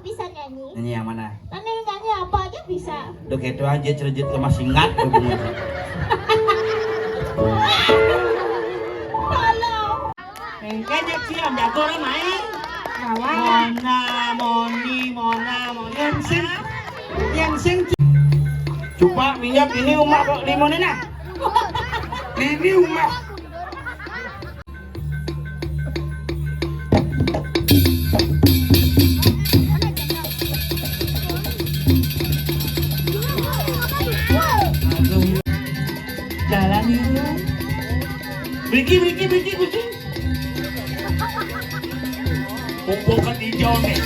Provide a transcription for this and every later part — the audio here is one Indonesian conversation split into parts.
bisa nyanyi. Nyanyi yang mana? Nyanyi apa aja bisa. Udah kayak itu aja cerejit ke masih ingat hubungan. Tolong. Kayaknya siam jago nih main. Mona. Yang sing. Coba minyak ini umak kok limonnya nah. Ini umak. Jalan itu. Biki. Kumpulkan hijau nih.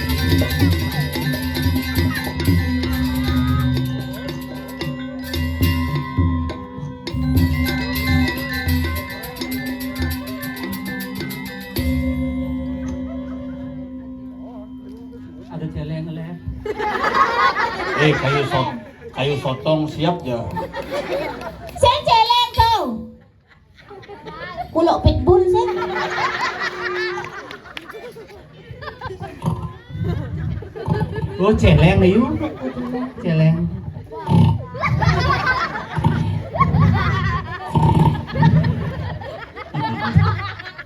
Ada celeng leh. Kayu sotong siap ya. Saya celeng kau. Kulok pitbull saya. Oh celeng nih yuk. Celeng.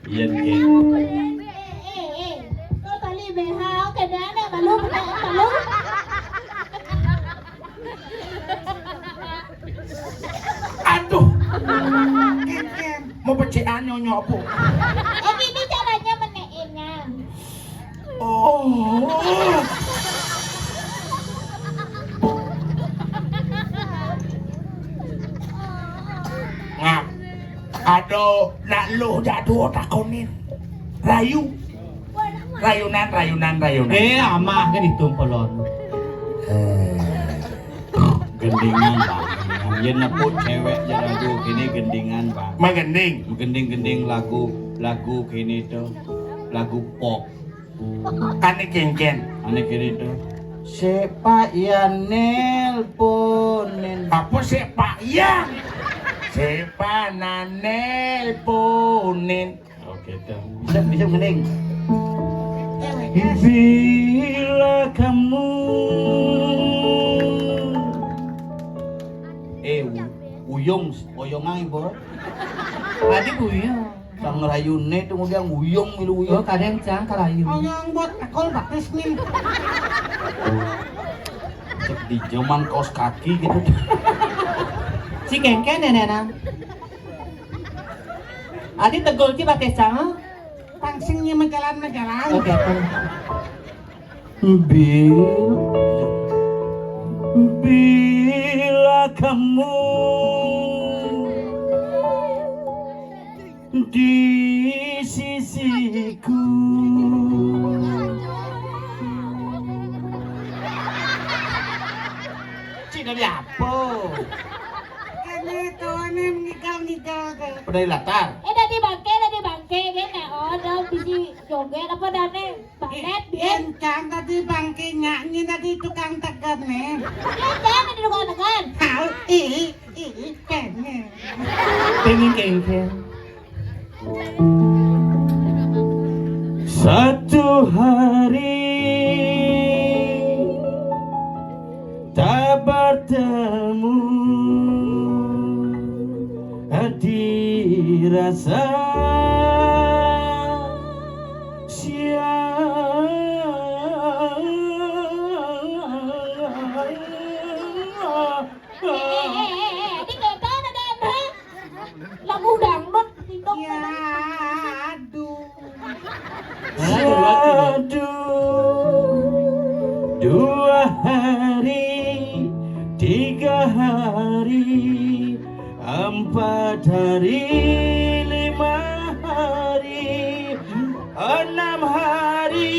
Iya nih. Kau tali behau kadang-kadang malu. Aduh. Mau pecian nyonyok apa? Gini caranya meneinnya. Oh. Ngap. Aduh, nak lu jatuh takonin. Rayunan. Amah kan itu polon. Gendingan bang. Yen neput cewek jalan tuh gini gendingan bang. Gending lagu gini tuh. Lagu pop. Ane kengken. Aneh gini tuh. Sepak ya nelponin. Apa sih Pak Yang? Sepak na nelponin. Oke tuh. Bisa gending. Bila kamu uyong ibu. Tadi buyong. Sang ngerayune tuh kemudian uyong milu Oh uyong. kadang cang kalayu. Yang buat ekol batis nih. Cek di zaman kaos kaki gitu. Si kengken nenek. Adi tegol ki bates cang. Pangsingnya majalan. Oke. Bila kamu di sisiku. Cik dari apa? Kayaknya itu ini ngigau tuh. Dari latar. Dari bangke gini. Oh, dah biji joget apa dane? Banet bien. Encang tadi bangke nyanyi tadi tukang tegar nih. Jangan di dekat. Tahu pengen. Pengen kengken. Satu hari tak bertemu, hati rasa Di kereta ada lagu dangdut tindok. Ya aduh. Satu, dua hari, tiga hari, 4 hari, 5 hari, 6 hari,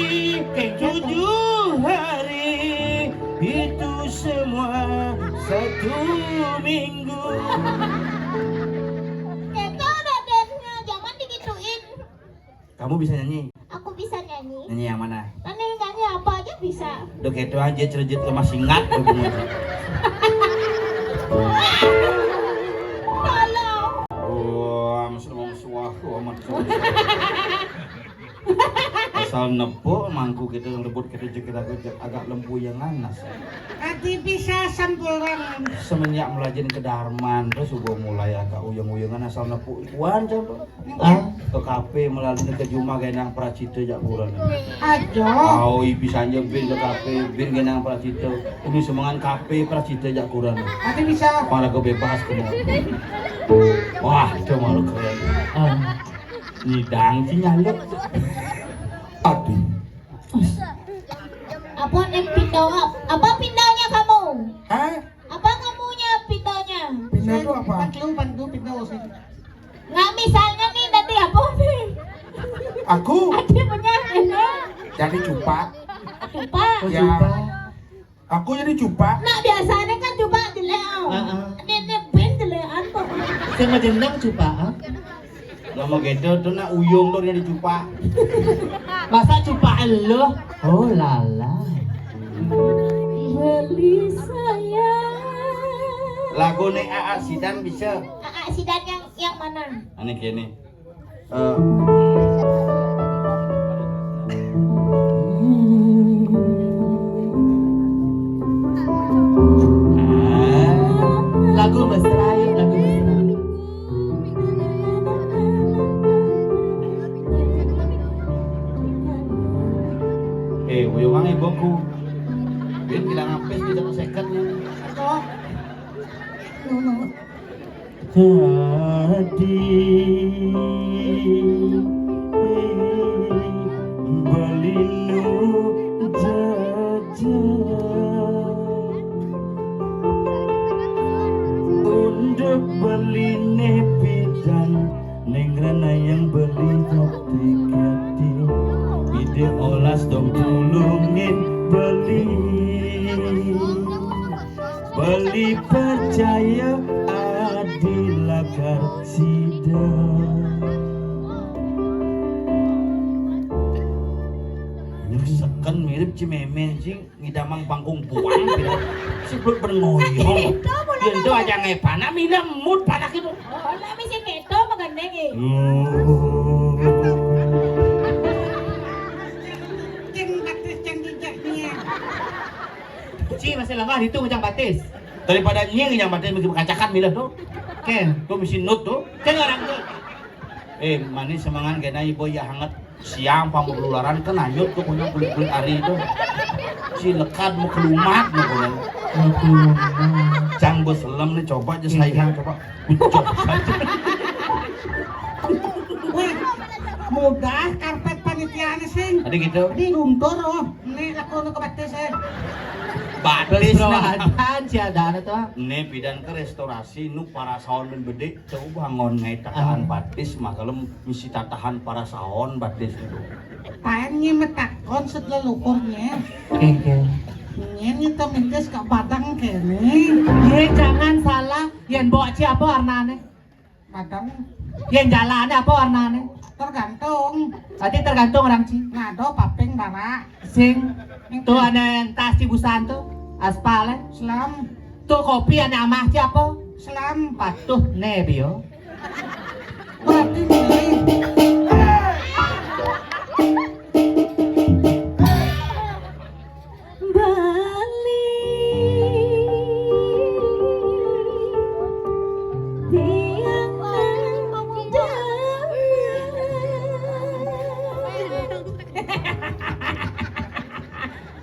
7 hari, itu semua 1 minggu. Kereta ada dance-nya, jangan digituin. Kamu bisa nyanyi? Aku bisa nyanyi. Nyanyi yang mana? Nyanyi apa aja bisa. Udah kayak itu aja cerejit ke masih ingat hubungan. Tolong. Wah, masuk suah amat. asal nepuk mangku kita rebut kita juga agak lempu yang ganas. Ati bisa sampuran. Semenjak melajen ke Darman terus sudah mulai agak uyang-uyangan asal nepuk ikuan coba. Ke kafe melalui ke Juma genang Pracito jak kurang. Ajo. Oh, bisa aja bin ke kafe bin genang Pracito. Ini semangan kafe Pracito jak kurang. Ati bisa. Malah gue bebas kena. Wah, itu malu keren. Nyidang sih nyaluk. Aduh. Apa nih pindah? Apa pindahnya kamu? Hah? Apa kamunya pindahnya? Pindah itu apa? Bantu pindah sih. Nggak misalnya nih nanti apa nih? Aku Adi punya ini. jadi cupa. Coba. Ya. Aku jadi cupa. Nah biasanya kan coba dileo. Ini pin dilean kok. Sing ngejendang cupa, ah? Lama gitu tuh nak uyung tuh dia dicupa. Masa cupa elo? Oh lala. Beli saya. Lagu nih AA Sidan bisa. Sidan yang mana? Aneh kini. Lagu mesra yuk, lagu mesra. Uyungan ibuku. Bin bilang ngapis bisa kesekatnya. Tadi balinu jajah untuk beli nepidan neng rana yang beli hati-hati ide olas dong tulungin beli percaya adilah karsida Sekan mirip Cimeme sih ngidamang pangkung puang bila si belum berngoyong itu aja ngepana mina mood panak itu Oh, lami si keto magandang eh. Ceng batis ceng jejaknya. Ci masih lengah itu ngejang batis. daripada nying yang mati begitu kacakan mila tuh Ken, tuh mesti nut tuh kan orang tuh. manis semangan kena ibu ya hangat siang pamulularan kan anyut tuh punya kulit ari itu si lekat mau kelumat mau kulit cang bos lem nih coba aja sayang coba ucap saja Wah, mudah karpet panitiaan sing. ada gitu Di luntur oh. Ini aku nu kebatis batis nah Perohatan si ada tuh. ini bidan ke restorasi nu para saon dan bedek coba bangun ngai tatahan batis mah kalau misi tatahan para saon batis itu Paennya metakon setelah lukurnya. Ken. Ini tuh mintes ke Padang kene. Ye jangan salah, yang bawa ci apa warnanya? Padang Yang jalannya apa warnanya? tergantung. Tadi tergantung orang ci. Ngado paping bara. Sing tuh ada tas cibusan tuh aspal Selam, tuh kopi ada amah ci apa? selam. Patuh nebio. Berarti nih. Bali tiang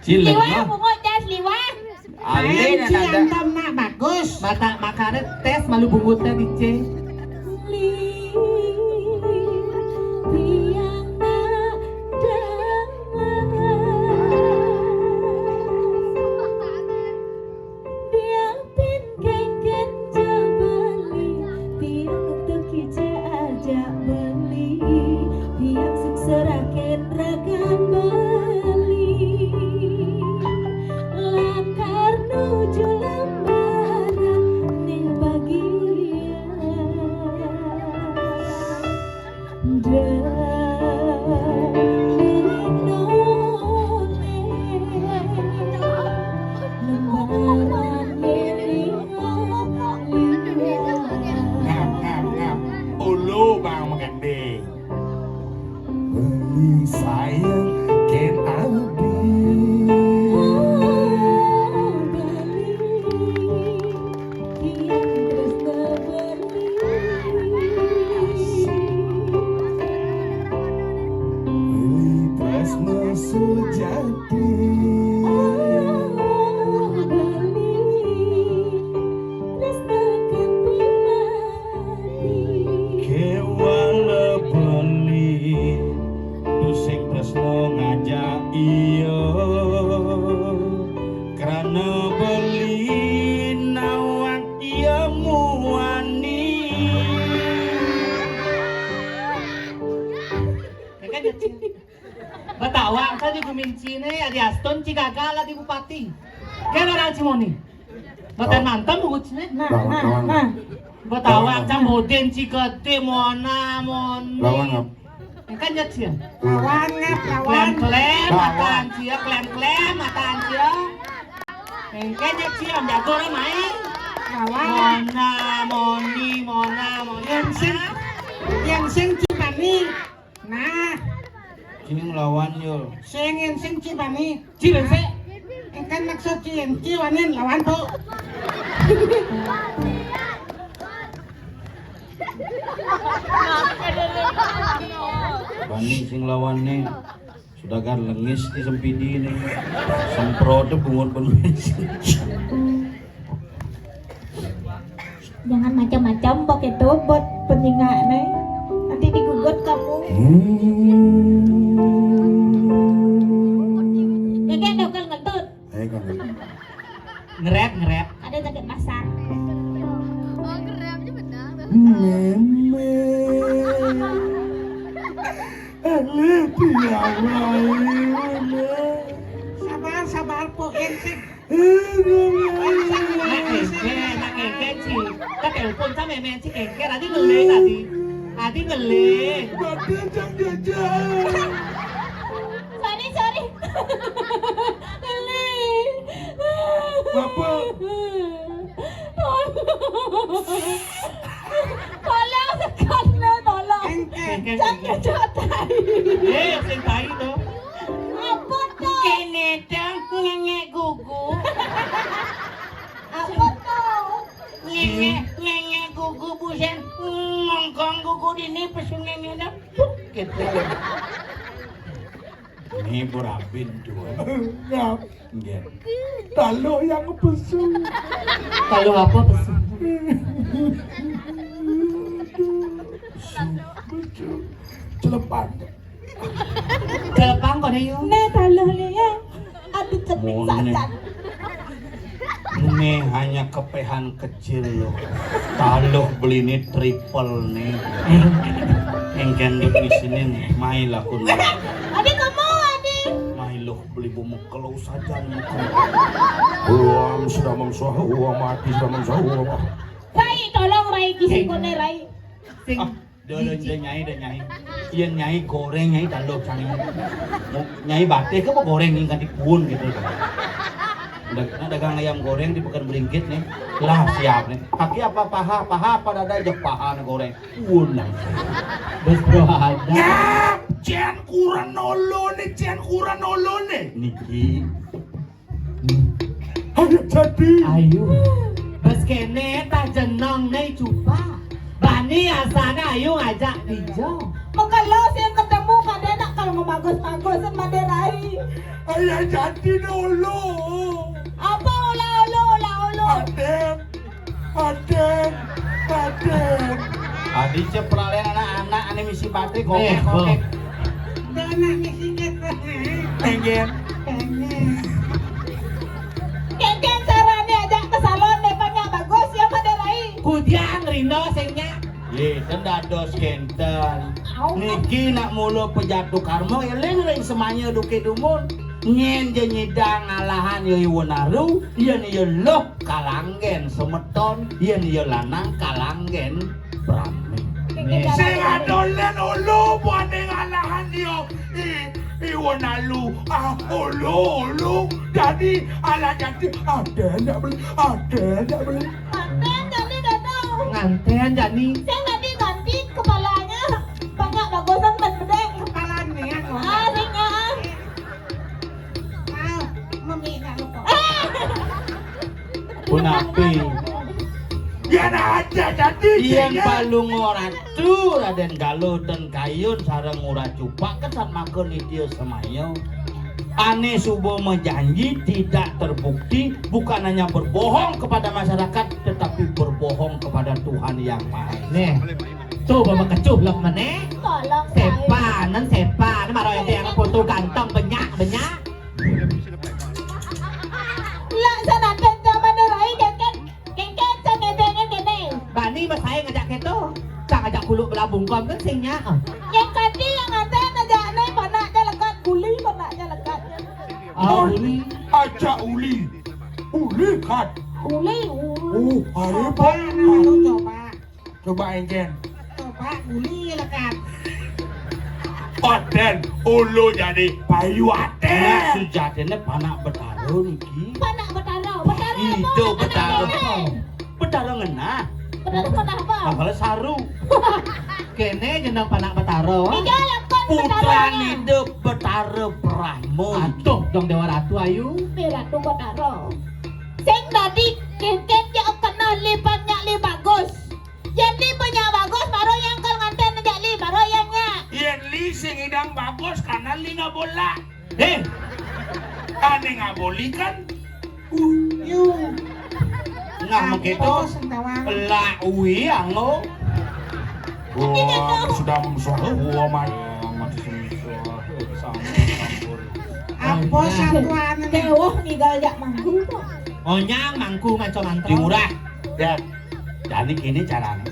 cilek Liwah, mah bungo jas liwah. alin Paen ada ciantam nak bagus. Mata makannya tes malu bungutnya di C. Cine adi Aston ci gagal di bupati. Kaya orang Cimoni. Baten mantan buku Cine. Lawan. Betawa cam boden ci gede mona moni. Lawan ngap. Kan ya cia. Lawan ngap, lawan. Klem mataan cia, klem mataan cia. Kan ya cia jago lah main. Lawan. Mona moni. Yang sing Cibani. Nah, Sini ngelawan yo. yang sing Cibani. Cibense. Kan maksud Ciwanin lawan tuh. Bani sing lawan nih. Sudah kan lengis di sempidi nih. Semprot bungun bensin. Jangan macam-macam pakai itu buat peningak nih. Nanti digugat kamu. Jangan dokter ngentut. Ayo kan. Ngerep. Ada sakit masak. Sabar po ensik. Nak engke ci. Tak telepon sama men ci engke tadi ngelih tadi. Tadi ngelih. Sorry. Lili. Apa? Tolong sekali, tolong. Engke. Jangan jotai. Sing tai to. Apa tuh? Kene dong ngenge gugu. Apa tuh? Ngenge gugu busen ngongkong gugu dini pesungenge dah. Gitu. Ini berapin dua. Ngap. Nggak. Talo yang ngepesu. Kalau apa pesan? Celepan. Kelepang kau nih. Nih taluh nih ya. Aduh cepet Mohon, saja. Ini hanya kepehan kecil loh. Taluh beli ini triple nih. Engken di sini nih. Mai lah kun. Adik kamu adik. Mai loh beli bumekelau saja nih. Uam sudah memsuah, uam mati sudah memsuah. Rai tolong Rai kisi kone Rai. Sing Dah nyai. Iya nyai goreng nyai taluh canggih. Nyai batik apa goreng nih kan dipun gitu. Dagang ayam goreng di Pekan Beringkit nih. Lah siap nih. Kaki apa paha apa dada aja paha na goreng. Unang. bes bro ada. Ngap. Cian kurang nolon nih. Niki. Ayo jadi. Ayo. Bes kene tak jenong nih cupa. Bani asana ayo ngajak hijau. Kalau yang ketemu kadang nak kalau mau bagus-bagus sama dia Rai. Ayo jadi dulu. Apa ulah. Aden. Adi cepralen anak-anak ane misi batik Nih, kokek. Dana misikit. Enggen. Kengkeng caranya ajak ke salon deh banyak bagus ya pada Rai. Kudiang rindo singnya. Ye, tendados kenten. Au. Niki nak mulu pejatuh karma ya leng semanya duke dumun. Nyen je nyidang ngalahan yo iwonaru, yen yo loh kalanggen semeton, yen yo lanang kalanggen brame. Sing adolen ulu buane ngalahan yo. Iwonalu ulu. Jadi ala jadi ada enggak beli. Manten jadi gak tahu. Nganten jani. Saya nanti ganti kepalanya banyak bagusan bedeng. Kepalanya. Singa. Mami nggak lupa. Punapi. Yan aja jadi. Yen palung ora tu Raden Galuh dan Kayun sareng ora cupak kesan makon ieu semayo. Ane Subo menjanji tidak terbukti bukan hanya berbohong kepada masyarakat tetapi berbohong kepada Tuhan yang Maha Esa. Nih. Tuh bawa kecup lah mana? Tolong Sepan, marah yang foto ganteng banyak. Lah sana tenda mana Rai kengkeng sana tenda gini. Bani mas saya ngajak keto. Cak ngajak kuluk belabung kom kan singnya. Yang kati yang ada ngajak nih panaknya lekat guli panaknya lekat. Aja uli. Uli kan. Uli. Hari Coba anak lu coba. Coba engken. Coba uli lah kan. Aden ulu jadi payu aden. Nah, sejatine panak betaro niki. Panak betara. Betara apa? Itu Anak betaro. betara. Betaro ngena. Betara kenapa? Apalagi saru. Kene jeneng panak betaro. Iya, lakukan Putra betaranya. hidup betaro Brahmo. Atuh dong Dewa Ratu ayu. Ratu betara. Sing tadi kengkeng yang kenal lipatnya li bagus. Yang lipatnya bagus baru yang kau nganten aja li baru yangnya. Yen li sing idang bagus karena li nggak bola. Ane nggak boli kan? Yung. Nah, begitu. Sentawang. Lah uwi ango. Wah, sudah memsuah. Wah, mati Apa satuan ini? Dewah ninggal jak mangku kok. Onyang mangku maco mantra. Dimurah. Ya. Jadi gini caranya.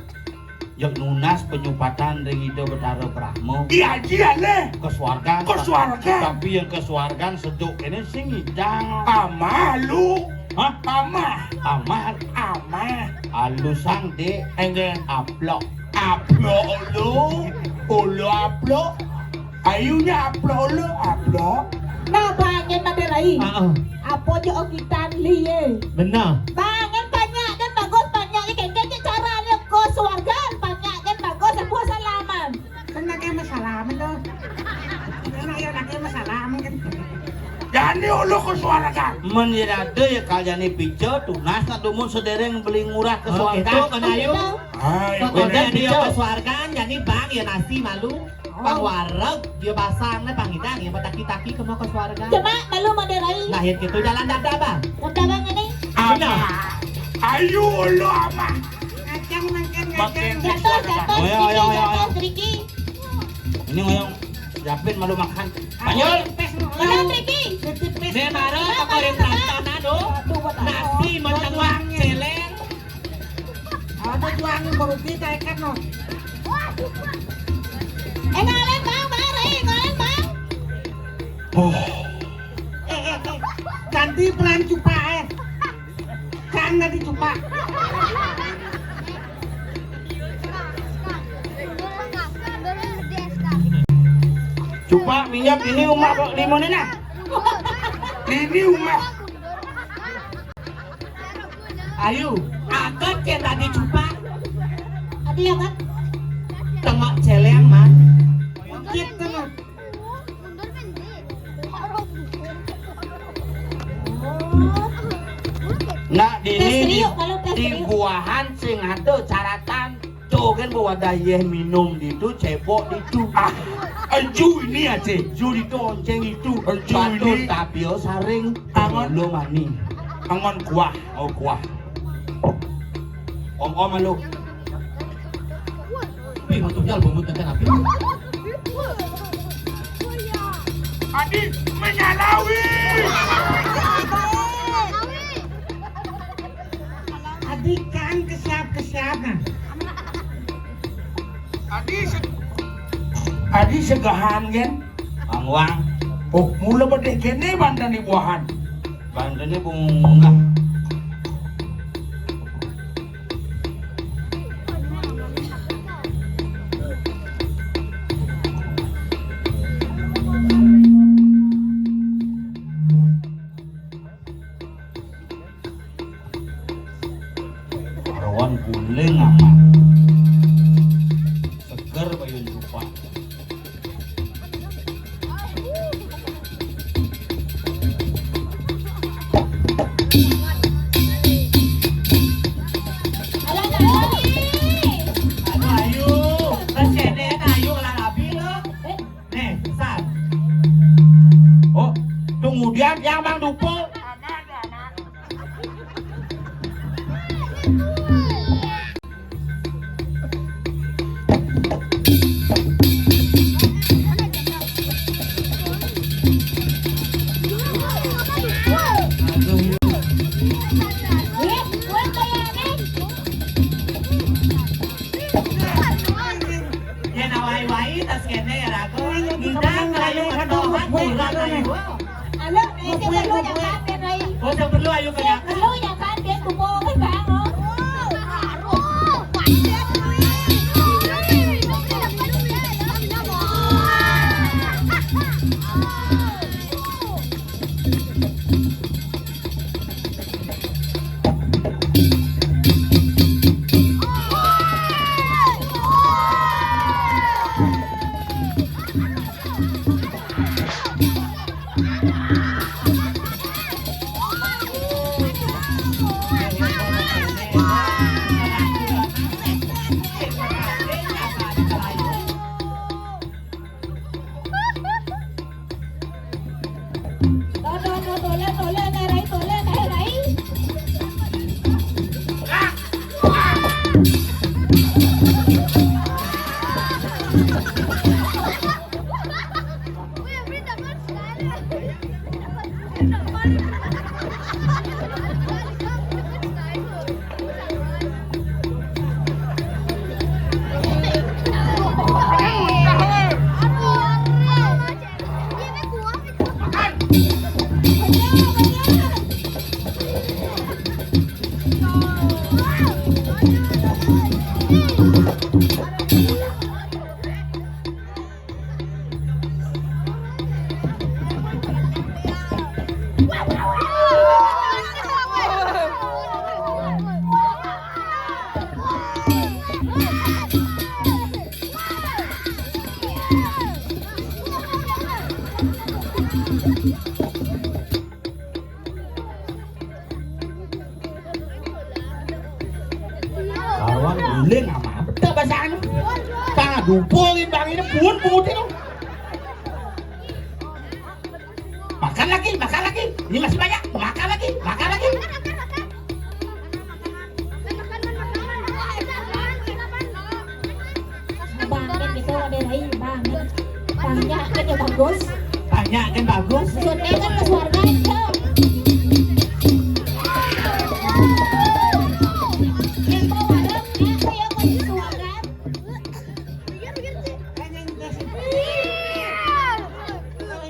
Yuk nunas penyupatan Ringido Betara Brahmo. Iya, iya leh. Kesuargan. Kesuargan. Tapi yang kesuargan seduk ini sing idang. Amah lu. Hah? Amah. Amar. Amah. Alusang de Engken. aplok. Aplo lu. Ulu aplo. Ayunya aplo lu. Aplo. Nah, banyak maderai. Heeh. Apa jo kita liye? Bener. Banyak banyak dan bagus banyak ni kengkeng caranya kesuargaan banyak dan bagus sebuah salaman. Kan nak masalah tu. Nak yang nak masalah kan. Jadi ulu kesuargan. Menirade ya kalian ini pijo tunas tak dumun sedereng beli murah Itu kesuargan. kan ayu. Hai, Pokoknya Bener, dia Pijo. kesuargan jadi bang ya nasi malu. Pang wareg dia basang na pangidang ya pataki-taki ke mau kesuargan. Cuma malu maderai. Lahir gitu jalan dada bang. Dabang ini. Amah. Ayu ulu amah. Acang makan Makin. acang. Jatuh Ayo, ayo, ayo, ayo. Triki. Ini ngoyong siapin malu makan. Ayo. Mana Triki? Ne mare pakorin tantana do. Nasi menengah celeng. Ada juang baru kita ikan no. Ngalen bang, ngalen bang. Ganti pelan cupa kan nggak dicupa. Coba minyak ini umah kok limonnya nah. Ini umah. Ayu, akad yang tadi cupa Ada yang kan? tengok celeng man. Gitu no. Nah di ini Tes kalau tes di buahan sing ada caratan cogen bawa daya minum itu cebok itu Aju ini aja. ju itu onceng itu Ju batu ini. tapio saring Angon. lo mani Angon kuah. oh kuah om malu Tapi untuk jual bumbu tentang api. Adik menyalawi. Adik kan kesiap nah. Adik segahan kan? angwang Oh, mula bedek kene bandan di buahan. bandanya bunga Rawan guling apa seger bayun lupa Aduh ayu, resene ayu lah rapi lo. Nih, sat. oh kemudian yang bang dupo perlu ayo kanya. Perlu ya kan dia tubuh kan bang. Tole nerai. Kawan guling apa betul bahasanya? Tangga dupungin bang ini buun putih dong. Makan lagi. Ini masih banyak. Makan lagi. Banget gitu ada rai banget. Banyak kan ya bagus. Banyak kan bagus. Maksudnya kan kesuargaan tuh. Yang bawa orang aku yang mau kesuargaan.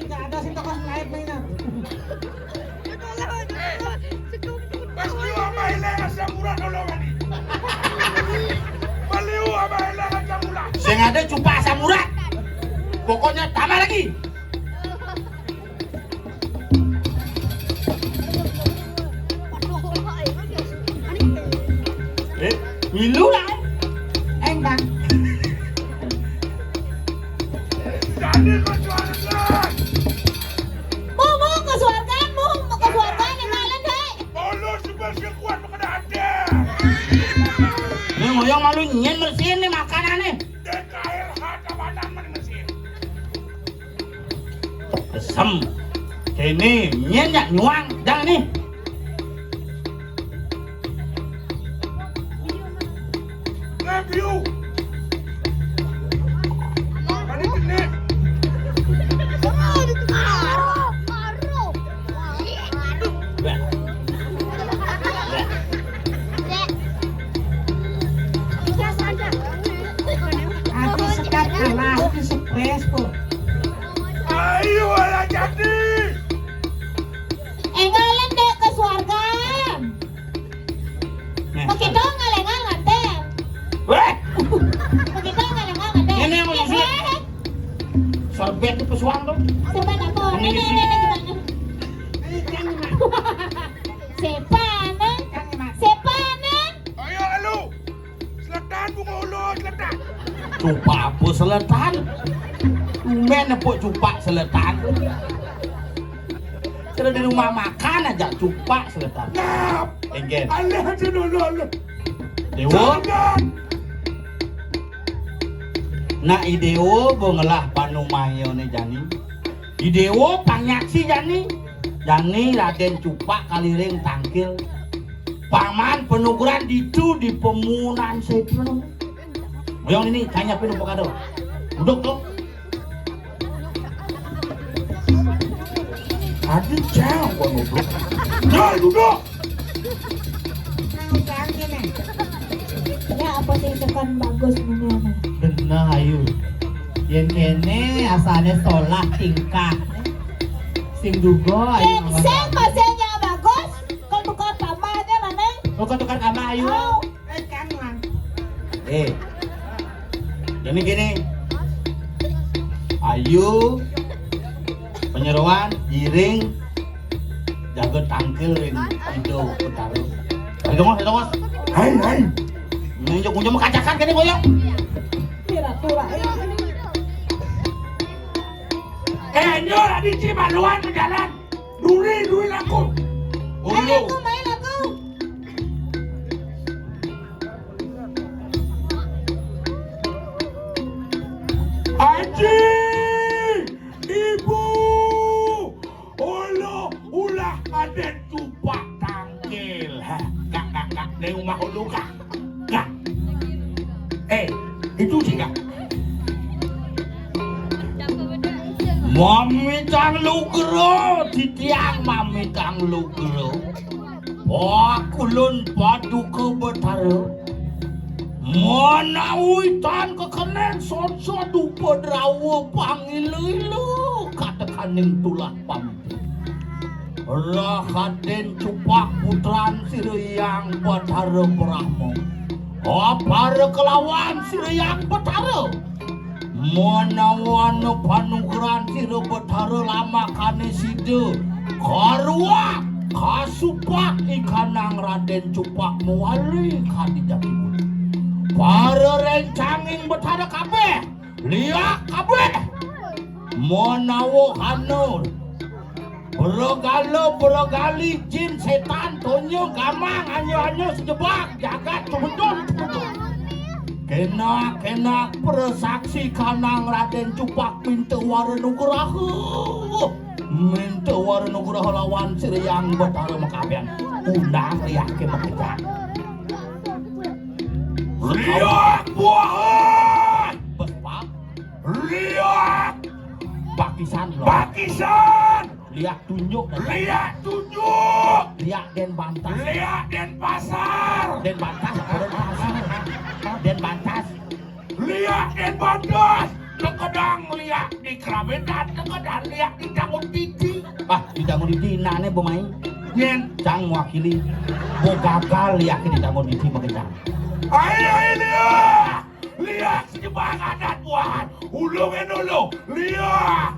Ada sih tokoh lain mainan. Baliu ama ilang asam murah nolongan ni. Baliu ama ilang asam murah. Sing ada cupa asam urat. Pokoknya tambah lagi. Milu lah. Bang. Jadi kesuargaan. Mau kesuargaan yang kalian deh. Bolu sebersih kuat mengenai ada. Ini ngoyong malu nyen bersihin nih makanan nih. DKL harga badan mana mesin. Kesem. Kini nyen ya nyuang jangan nih. Review. Ini kene. Aku sekat kalah di sepres kok. Ayo ala jadi. Kalian deh kesuargaan. Begitu ngalengan ngaten. Weh, Begitu ngalengan ngaten. Ini yang mau isi. sorbet itu pesuang tuh. Sepan apa? Ini Ini di sini. gimana? Sepanan. Sepanan. Ayo alu. Selatan bunga ulu selatan. Cupa apa seletan? Umen apa cupa seletan? Sudah di rumah makan aja cupa seletan. Ngap. Enggen. Alih aja dulu alih. Dewo. Jangan. Nak idewo bongelah panumayo nih jani. Idewo panyaksi jani. Jani Raden Cupak kaliring tangkil. Paman penuguran dicu di pemunan sepuluh. Boyong ini tanya penuh kado. Duduk tuh. Aduh jauh gua duduk. Jangan duduk. Ya apa sih tekan bagus mana? Bener ayu. Yang kene asalnya solak tingkah. Sing dugo ayu. Seng pasenya bagus. ayu. Kanuan. Jadi gini. Ayu penyeruan giring jaga tangkil ring itu putaru. Ayo mas. Hai. Nunjuk makacakan kene boyong. Pira-pira. Nyol adi cimaluan ke jalan. Duri laku. Main aku. Haji, ibu, ulah ada cupak tangkil. Kak, dari rumah ulu kak. Itu sih kak. Mami kang lugro, titiang mami kang lugro. Kulun paduka betara. Mana witan kekenen sonso dupa drawa pangilu kata kaning tulah pampi. Rahaden cupak putran sireyang betara Brahmo. Para kelawan sireyang betara. Mana panugeran sira betara lama kane sida. Karua kasupak ikanang Raden Cupak Muwali kadijati. Para rencanging betara kabeh liak kabeh menawa hanur berogali jin setan tonyo gamang anyo sejebak jagat tumedon kena persaksi kanang Raden Cupak minta warenugraha lawan sireyang betara makabian undang liak ke makejak. Liak buahan. Bespak Liak Bakisan Liak tunjuk Liak Den Bantas Liak Den Pasar Den Bantas Den Bantas Liak Den Bandas Tekedang liak di Krabedan Tekedang liak di Dangun Titi di Dangun Titi nane pemain Yen Cang wakili Bo gagal liak di Dangun Titi makejak. Ayo liak sejebak adat buahan ulungin dulu liak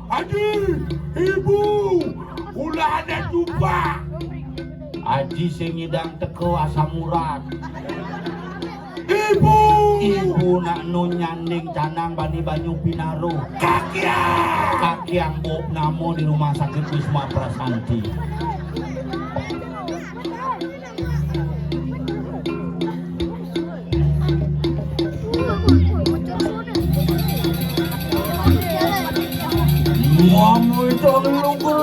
Haji ibu ulah ada jumpa Haji sing ngidang teko asam urat ibu nak nyanding canang bani banyu pinaro kaki yang bok namo di rumah sakit Wisma Prasanti. Mami jangan lupa.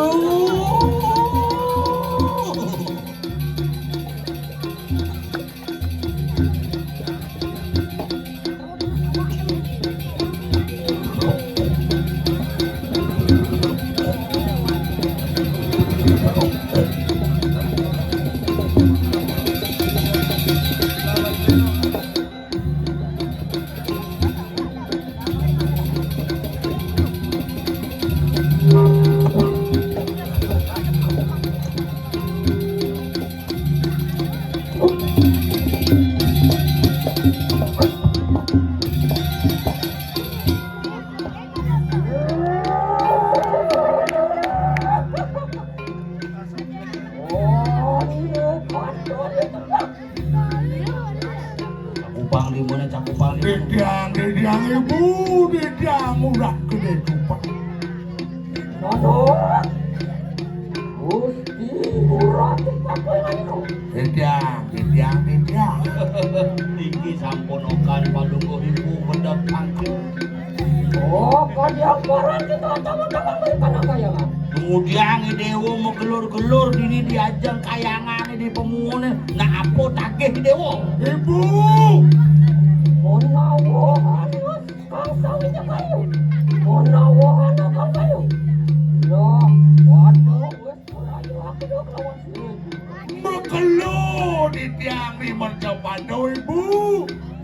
Dedang ibu, dedang murah gede cupak. Gusti murah apa itu? Dedang. Tinggi sampun okan palungguh ibu bedak tangkil. Oh, kaya parah kita taman-taman berikan kayangan. Kemudian dewa mau gelur-gelur dini diajang kayangan di pemungun. Nah apa tagih dewa? Ibu. Menawahan kang sawinya kayu. Menawahan kang kayu. Ya, waduh, wes merayu aku dok lawan sini. Mekelo di tiang ni mercapado ibu.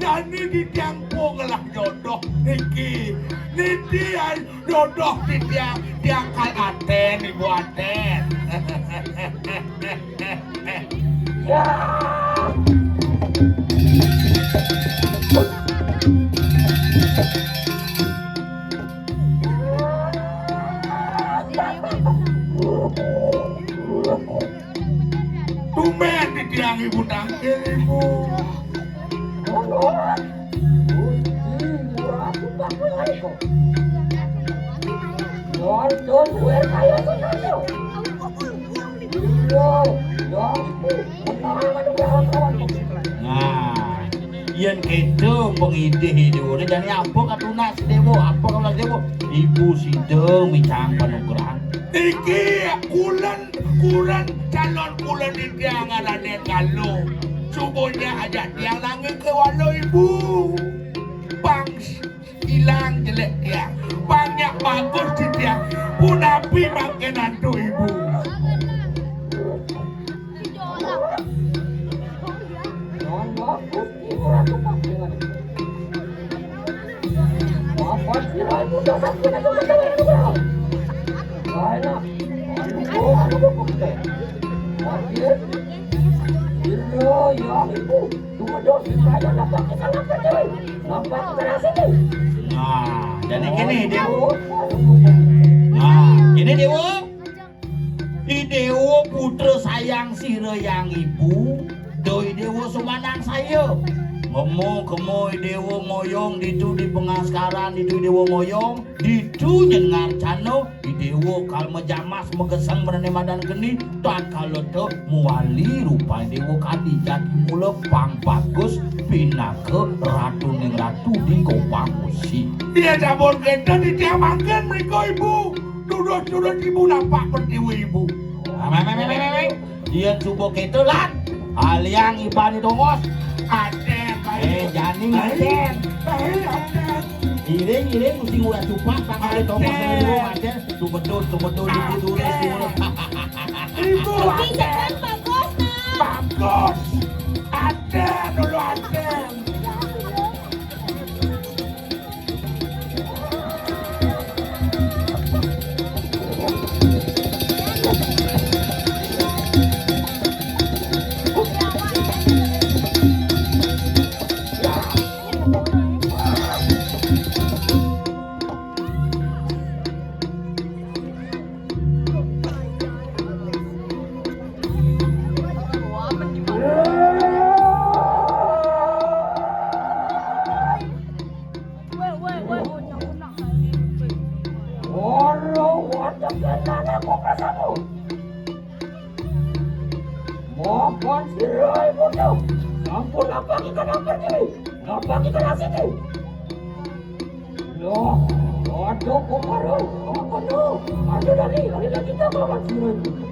Dan ini di tiang pongelah jodoh niki. Niki jodoh di tiang kal Aten ibu Aten. Tumben di tiang ibu tangkil ibu. Nah, yen gitu pengide dewa jadi apa katuna si dewa apa kalau dewa ibu sideng micang panugrahan Iki kulen calon kulen di tiang Raden Galuh. Subuhnya aja tiang langit ke walau ibu. Bang hilang jelek tiang. Banyak bagus di tiang. Pun api makin nantu ibu. nah jadi gini dewa nah ini dewa di dewa putra sayang sireyang ibu doi dewa sumanang saya ngomong dewa moyong ditu di pengaskaran ditu dewa moyong ditu nyengar cano di dewa kalme jamas megesang menene madan geni tak kalau tuh muali rupa dewa kadi jadi mula pang bagus pinake ratu ning ratu di kopang usi Dia cabur kita di tiang makan mereka ibu. Duduk ibu nampak pertiwi ibu. dia coba gitu lan aliang iban itu ngos Aden, janing aden iring mesti ngurah cupak pangkali tongos dari lu aden tu betul ibu ibu Tapi sekarang bagus nah. bagus. Aden dulu aden. Mohon sirai bodoh. Ampun apa kita nak pergi? Apa kita nak situ? Loh, aduh kumaru. Aduh, ada lagi kita bawa sirai.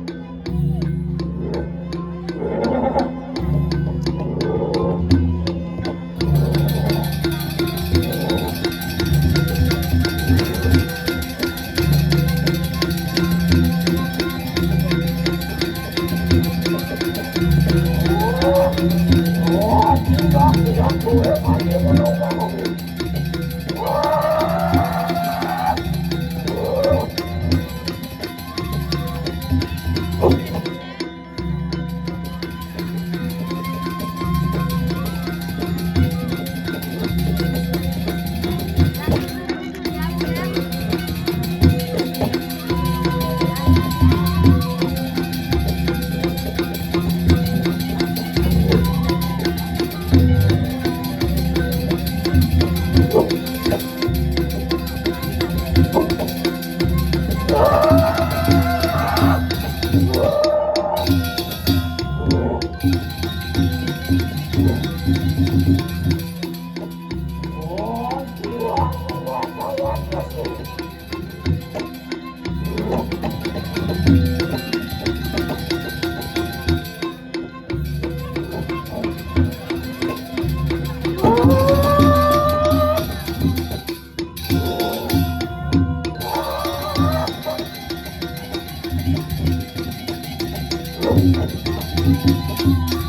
Thank you.